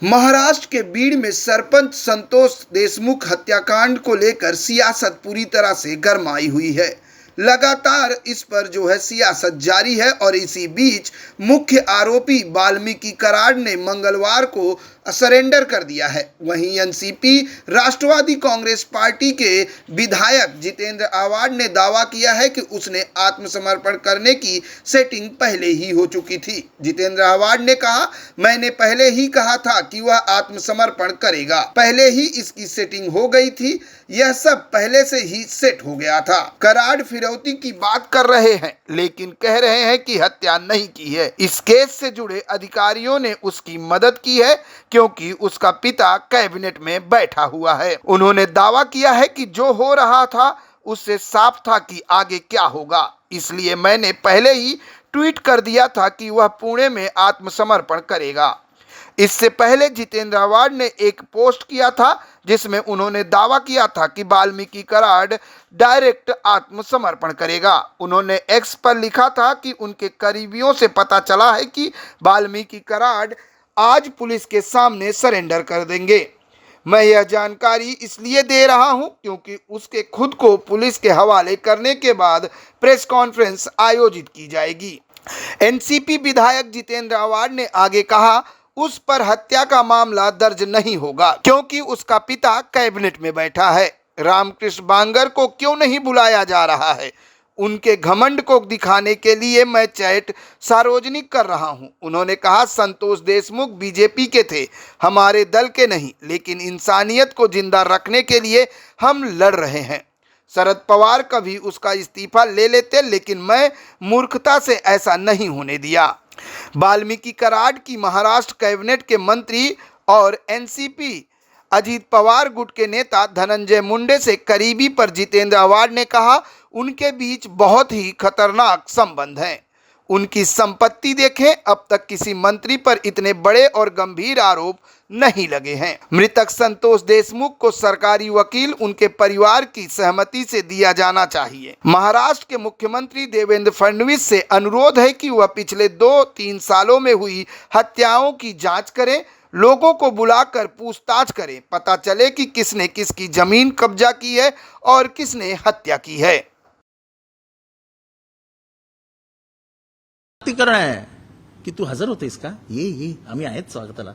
महाराष्ट्र के बीड़ में सरपंच संतोष देशमुख हत्याकांड को लेकर सियासत पूरी तरह से गरमाई हुई है। लगातार इस पर सियासत जारी है और इसी बीच मुख्य आरोपी वाल्मीकि कराड ने मंगलवार को सरेंडर कर दिया है। वहीं एनसीपी राष्ट्रवादी कांग्रेस पार्टी के विधायक जितेंद्र आव्हाड ने दावा किया है कि उसने आत्मसमर्पण करने की सेटिंग पहले ही हो चुकी थी। जितेंद्र आव्हाड ने कहा, मैंने पहले ही कहा था कि वह आत्मसमर्पण करेगा, पहले ही इसकी सेटिंग हो गई थी, यह सब पहले से ही सेट हो गया था। कराड फिरौती की बात कर रहे हैं लेकिन कह रहे हैं कि हत्या नहीं की है। इस केस से जुड़े अधिकारियों ने उसकी मदद की है क्योंकि उसका पिता कैबिनेट में बैठा हुआ है। उन्होंने दावा किया है कि जो हो रहा था उससे साफ था कि आगे क्या होगा, इसलिए मैंने पहले ही ट्वीट कर दिया था कि वह पुणे में आत्मसमर्पण करेगा। इससे पहले जितेंद्र आव्हाड ने एक पोस्ट किया था जिसमें उन्होंने दावा किया था कि वाल्मीकि कराड डायरेक्ट आत्मसमर्पण करेगा। उन्होंने एक्स पर लिखा था कि उनके करीबियों से पता चला है कि वाल्मीकि कराड आज पुलिस के सामने सरेंडर कर देंगे। मैं यह जानकारी इसलिए दे रहा हूं क्योंकि उसके खुद को पुलिस के हवाले करने के बाद प्रेस कॉन्फ्रेंस आयोजित की जाएगी। एनसीपी विधायक जितेंद्र आव्हाड ने आगे कहा, उस पर हत्या का मामला दर्ज नहीं होगा क्योंकि उसका पिता कैबिनेट में बैठा है। रामकृष्ण बांगर को क्यों नहीं बुलाया जा रहा है? उनके घमंड को दिखाने के लिए मैं चैट सार्वजनिक कर रहा हूं। उन्होंने कहा, संतोष देशमुख बीजेपी के थे, हमारे दल के नहीं, लेकिन इंसानियत को जिंदा रखने के लिए हम लड़ रहे हैं। शरद पवार कभी उसका इस्तीफा ले लेते, लेकिन मैं मूर्खता से ऐसा नहीं होने दिया। वाल्मीकि कराड की महाराष्ट्र कैबिनेट के मंत्री और एनसीपी अजीत पवार गुट के नेता धनंजय मुंडे से करीबी पर जितेंद्र आव्हाड ने कहा, उनके बीच बहुत ही खतरनाक संबंध हैं। उनकी संपत्ति देखें, अब तक किसी मंत्री पर इतने बड़े और गंभीर आरोप नहीं लगे हैं। मृतक संतोष देशमुख को सरकारी वकील उनके परिवार की सहमति से दिया जाना चाहिए। महाराष्ट्र के मुख्यमंत्री देवेंद्र फडणवीस से अनुरोध है कि वह पिछले 2-3 सालों में हुई हत्याओं की जांच करें, लोगों को बुलाकर पूछताछ करें, पता चले कि किसने किसकी जमीन कब्जा की है और किसने हत्या की है। आहे की तू हजर होतेस का? ये आम्ही आहेत स्वागताला.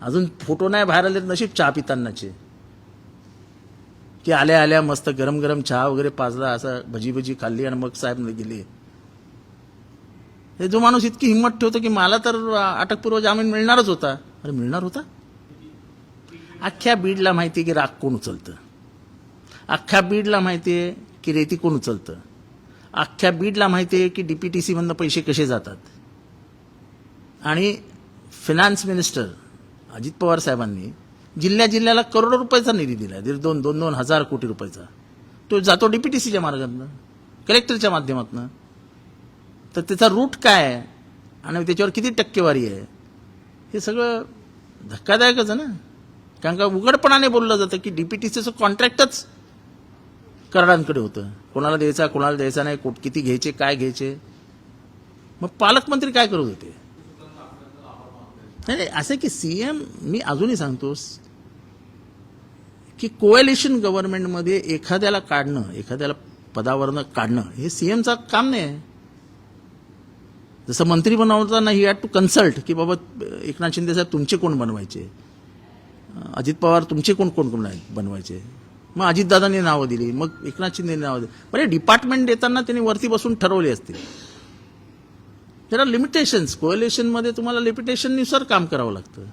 अजून फोटो नाही बाहेर आले, नशीब चहा पितांनाचे की आल्या आल्या मस्त गरम गरम चहा वगैरे पाजला, असं भजी भजी खाल्ली आणि मग साहेब गेले. हे जो माणूस इतकी हिंमत ठेवतो की मला तर अटकपूर्व जामीन मिळणारच होता. अरे मिळणार होता? अख्ख्या बीडला माहिती की राग कोण उचलतं, अख्ख्या बीडला माहितीये की रेती कोण उचलतं, अख्ख्या बीडला माहिती आहे की डीपीटीसी मधनं पैसे कसे जातात. आणि फायनान्स मिनिस्टर अजित पवार साहेबांनी जिल्ह्याला करोडो रुपयाचा निधी दिला, 2 हजार कोटी रुपयाचा. तो जातो डीपीटीसीच्या मार्गातनं, कलेक्टरच्या माध्यमातून. तर त्याचा रूट काय आहे आणि त्याच्यावर किती टक्केवारी आहे हे सगळं धक्कादायकच आहे ना. कारण का उघडपणाने बोललं जातं की डीपीटीसीचं कॉन्ट्रॅक्टच कराडांकडे होतं, कोणाला द्यायचा नाही, किती घ्यायचे, काय घ्यायचे. मग पालकमंत्री काय करत होते? नाही असं की सीएम, मी अजूनही सांगतोस की कोएलिशन गव्हर्नमेंटमध्ये एखाद्याला काढणं, एखाद्याला पदावरनं काढणं हे सीएमचं काम नाही. जसं मंत्री बनवताना ही हॅड टू कन्सल्ट की बाबा एकनाथ शिंदे साहेब तुमचे कोण बनवायचे, अजित पवार तुमचे कोण बनवायचे. मग अजितदादांनी नावं दिली, मग एकनाथ शिंदेनी नावं दिली. बरे डिपार्टमेंट देताना त्यांनी वरती बसून ठरवले असतील. त्याला लिमिटेशन्स, कोएलिशनमध्ये तुम्हाला लिमिटेशननुसार काम करावं लागतं.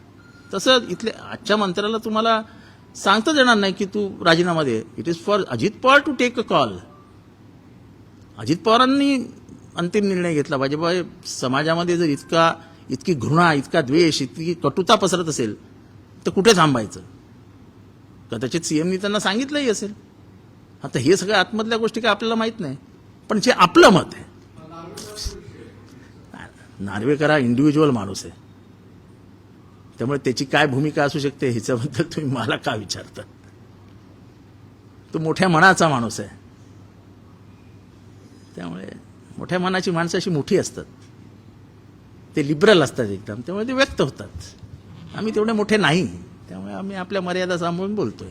तसं इथले आजच्या मंत्र्याला तुम्हाला सांगताच येणार नाही की तू राजीनामा दे. It is for Ajit Pawar to take a call. Ajit पवारांनी अंतिम निर्णय घेतला पाहिजे. बाबा समाजामध्ये जर इतकी घृणा, इतका द्वेष, इतकी कटुता पसरत असेल तर कुठे थांबायचं? कदाचित सीएमनी त्यांना सांगितलंही असेल. आता हे सगळ्या आतमधल्या गोष्टी काय आपल्याला माहित नाही, पण जे आपलं मत आहे, नार्वेकर हा इंडिव्हिज्युअल माणूस आहे, त्यामुळे त्याची काय भूमिका असू शकते ह्याच्याबद्दल तुम्ही मला का विचारता? तो मोठ्या मनाचा माणूस आहे, त्यामुळे मोठ्या मनाची माणसं अशी मोठी असतात, ते लिबरल असतात एकदम, त्यामुळे ते व्यक्त होतात. आम्ही तेवढे मोठे नाही, त्यामुळे आम्ही आपल्या मर्यादा सांभाळून बोलतोय.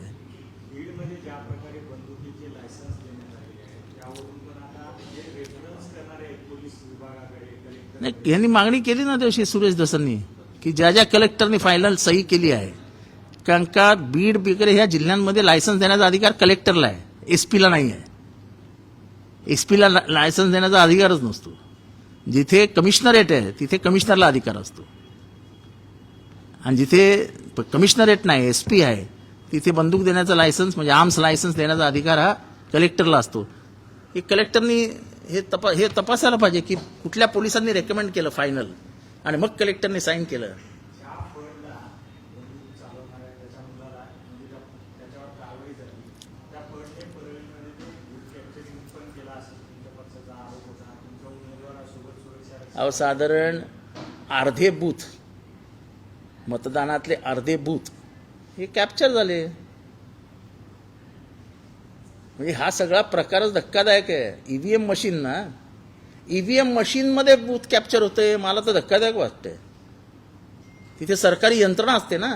बीडमध्ये ज्या प्रकारे बंदुकीचे लायसन्स देण्यात आले आहे त्यावरून पण आता जे रेफरन्स करणारे आहेत पोलीस विभागाकडे कलेक्टर नाही, यांनी मागणी केली ना दिवशी सुरेश दसांनी की ज्या ज्या कलेक्टरनी फायनल सही केली आहे, कारण का बीड वगैरे ह्या जिल्ह्यांमध्ये लायसन्स देण्याचा अधिकार कलेक्टरला आहे, एसपीला नाही आहे. एसपीला लायसन्स देण्याचा अधिकारच नसतो. जिथे कमिशनरेट आहे तिथे कमिशनरला अधिकार असतो, आणि जिथे कमिशनरेट नाही एसपी आहे तिथे बंदूक देण्याचा लायसन्स म्हणजे आर्म्स लायसन्स देण्याचा अधिकार हा कलेक्टरला असतो. हे कलेक्टरनी हे तपासायला पाहिजे की कुठल्या पोलिसांनी रेकमेंड केलं फायनल आणि मग कलेक्टरने साईन केलं. ज्या फळला बंदूक चालवणाऱ्या त्याच्या मुलाला म्हणजे त्याच्यावर कारवाई झाली त्या फळने परळीमध्ये ते बूथ कॅप्चरिंग पण केला असेल तुमच्या पक्षाचा आरोप होता. तुमच्या उमेदवारासोबत सुरक्षा अहो साधारण अर्धे बूथ, मतदानातले अर्धे बूथ हे कॅप्चर झाले. म्हणजे हा सगळा प्रकारच धक्कादायक आहे. ईव्हीएम मशीन ना, ईव्हीएम मशीनमध्ये बूथ कॅप्चर होते, मला तर धक्कादायक वाटतंय. तिथे सरकारी यंत्रणा असते ना,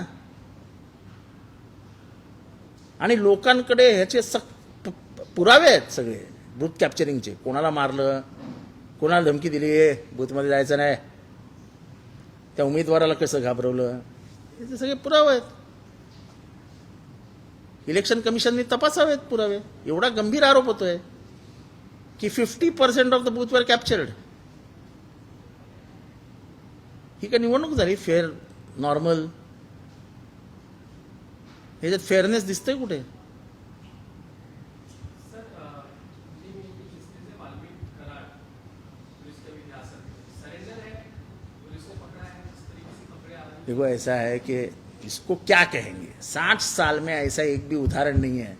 आणि लोकांकडे ह्याचे पुरावे आहेत सगळे बूथ कॅप्चरिंगचे. कोणाला मारलं, कोणाला धमकी दिली, बूथमध्ये जायचं नाही, त्या उमेदवाराला कसं घाबरवलं, याचे सगळे पुरावे आहेत. इलेक्शन कमिशनने तपासावेत पुरावे. एवढा गंभीर आरोप होतोय की 50% ऑफ द बूथ वर कॅप्चर्ड. ही काय निवडणूक झाली फेअर नॉर्मल? ह्याच्यात फेअरनेस दिसतंय कुठे? देखो ऐसा है कि इसको क्या कहेंगे, 60 साल में ऐसा एक भी उदाहरण नहीं है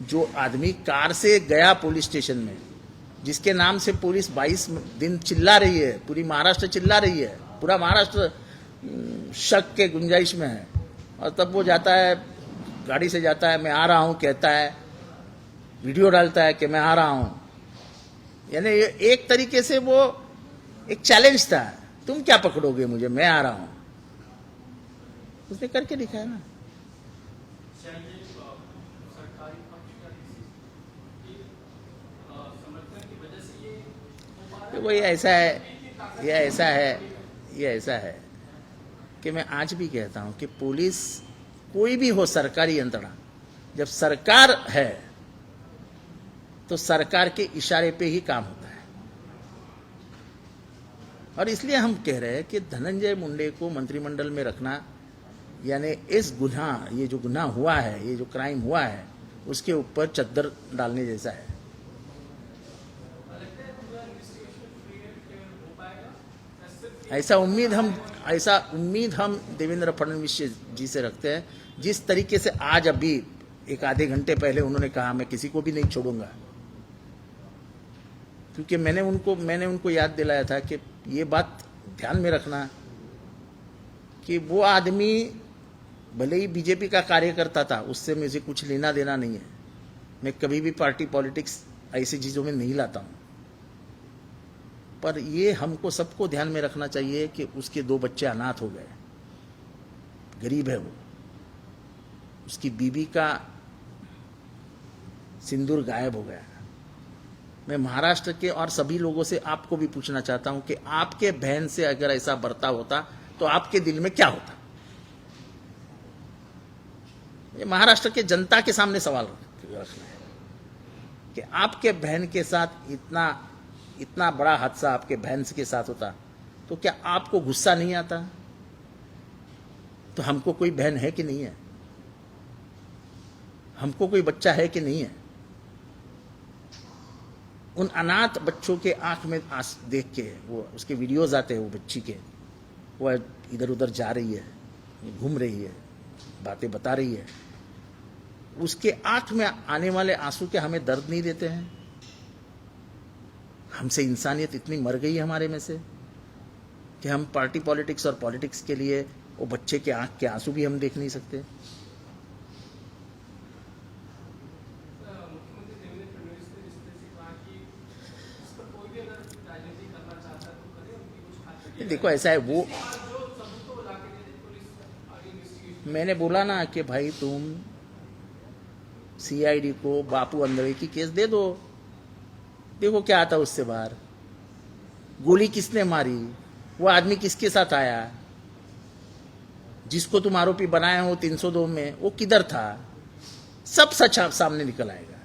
जो आदमी कार से गया पुलिस स्टेशन में, जिसके नाम से पुलिस 22 दिन चिल्ला रही है, पूरी महाराष्ट्र चिल्ला रही है, पूरा महाराष्ट्र शक के गुंजाइश में है, और तब वो जाता है, गाड़ी से जाता है, मैं आ रहा हूं कहता है, वीडियो डालता है कि मैं आ रहा हूं. यानी एक तरीके से वो एक चैलेंज था, तुम क्या पकड़ोगे मुझे, मैं आ रहा हूं. उसने करके दिखाया ना. वो ये ऐसा है कि मैं आज भी कहता हूं कि पुलिस कोई भी हो, सरकारी यंत्रणा, जब सरकार है तो सरकार के इशारे पे ही काम होता है. और इसलिए हम कह रहे हैं कि धनंजय मुंडे को मंत्रिमंडल में रखना यानी इस गुनाह, ये जो गुनाह हुआ है, ये जो क्राइम हुआ है, उसके ऊपर चद्दर डालने जैसा है. ऐसा उम्मीद हम देवेंद्र फडणवीस जी से रखते हैं. जिस तरीके से आज अभी एक आधे घंटे पहले उन्होंने कहा मैं किसी को भी नहीं छोड़ूंगा, क्योंकि मैंने उनको याद दिलाया था कि ये बात ध्यान में रखना कि वो आदमी भले ही बीजेपी का कार्यकर्ता था, उससे मुझे कुछ लेना देना नहीं है. मैं कभी भी पार्टी पॉलिटिक्स ऐसी चीज़ों में नहीं लाता हूँ. पर ये हमको सबको ध्यान में रखना चाहिए कि उसके 2 बच्चे अनाथ हो गए, गरीब है वो, उसकी बीवी का सिंदूर गायब हो गया. मैं महाराष्ट्र के और सभी लोगों से आपको भी पूछना चाहता हूं कि आपके बहन से अगर ऐसा बर्ताव होता तो आपके दिल में क्या होता? ये महाराष्ट्र के जनता के सामने सवाल रखना है कि आपके बहन के साथ इतना बड़ा हादसा आपके बहन के साथ होता तो क्या आपको गुस्सा नहीं आता? तो हमको कोई बहन है कि नहीं है? हमको कोई बच्चा है कि नहीं है? उन अनाथ बच्चों के आंख में देख के वो उसके वीडियोस आते हैं, वो बच्ची के, वो इधर उधर जा रही है, घूम रही है, बातें बता रही है, उसके आंख में आने वाले आंसू के हमें दर्द नहीं देते हैं? हमसे इंसानियत इतनी मर गई है हमारे में से कि हम पार्टी पॉलिटिक्स और पॉलिटिक्स के लिए वो बच्चे के आंख के आंसू भी हम देख नहीं सकते. देखो ऐसा है, वो मैंने बोला ना कि भाई तुम सीआईडी को बापू अंधड़े की केस दे दो, देखो क्या आता उससे बाहर। गोली किसने मारी, वो आदमी किसके साथ आया, जिसको तुम आरोपी बनाए हो 302 में, वो किधर था, सब सच सामने निकल आएगा।